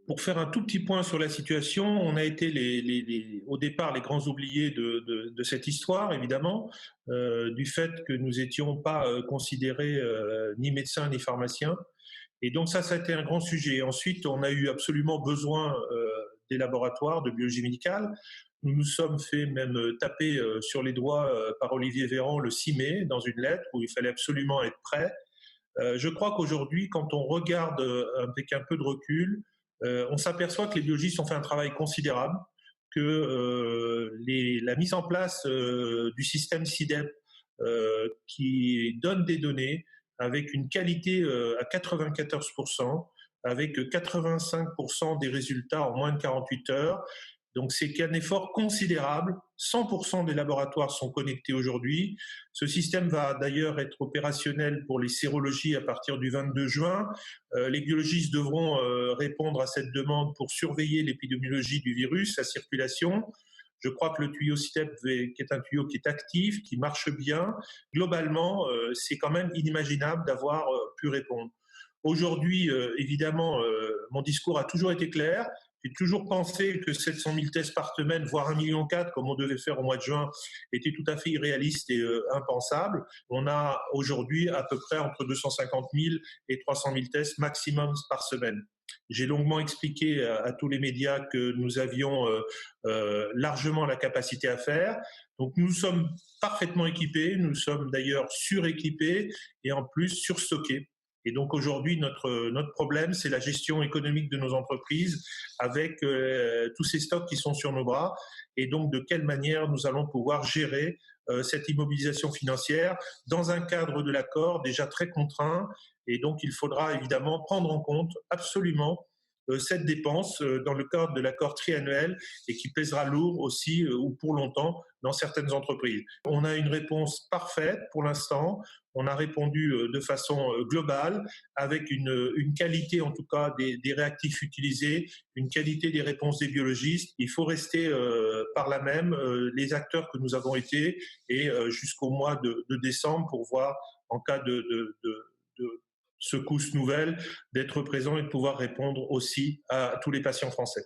Pour faire un tout petit point sur la situation, on a été au départ les grands oubliés de cette histoire, évidemment, du fait que nous n'étions pas considérés ni médecins ni pharmaciens. Et donc ça a été un grand sujet. Ensuite, on a eu absolument besoin des laboratoires de biologie médicale. Nous nous sommes fait même taper sur les doigts par Olivier Véran le 6 mai dans une lettre où il fallait absolument être prêt. Je crois qu'aujourd'hui, quand on regarde avec un peu de recul, on s'aperçoit que les biologistes ont fait un travail considérable, que la mise en place du système SIDEP qui donne des données avec une qualité à 94%, avec 85% des résultats en moins de 48 heures. Donc c'est un effort considérable. 100% des laboratoires sont connectés aujourd'hui. Ce système va d'ailleurs être opérationnel pour les sérologies à partir du 22 juin. Les biologistes devront répondre à cette demande pour surveiller l'épidémiologie du virus, sa circulation. Je crois que le tuyau SIDEP, qui est un tuyau qui est actif, qui marche bien, globalement, c'est quand même inimaginable d'avoir pu répondre. Aujourd'hui, évidemment, mon discours a toujours été clair. J'ai toujours pensé que 700 000 tests par semaine, voire 1,4 million, comme on devait faire au mois de juin, était tout à fait irréaliste et impensable. On a aujourd'hui à peu près entre 250 000 et 300 000 tests maximum par semaine. J'ai longuement expliqué à tous les médias que nous avions largement la capacité à faire. Donc nous sommes parfaitement équipés, nous sommes d'ailleurs suréquipés et en plus surstockés. Et donc aujourd'hui, notre problème, c'est la gestion économique de nos entreprises avec tous ces stocks qui sont sur nos bras. Et donc de quelle manière nous allons pouvoir gérer cette immobilisation financière dans un cadre de l'accord déjà très contraint. Et donc il faudra évidemment prendre en compte absolument cette dépense dans le cadre de l'accord triannuel et qui pèsera lourd aussi ou pour longtemps dans certaines entreprises. On a une réponse parfaite pour l'instant. On a répondu de façon globale avec une qualité en tout cas des réactifs utilisés, une qualité des réponses des biologistes. Il faut rester par là même les acteurs que nous avons été et jusqu'au mois de décembre pour voir en cas de secousse nouvelle, d'être présent et de pouvoir répondre aussi à tous les patients français.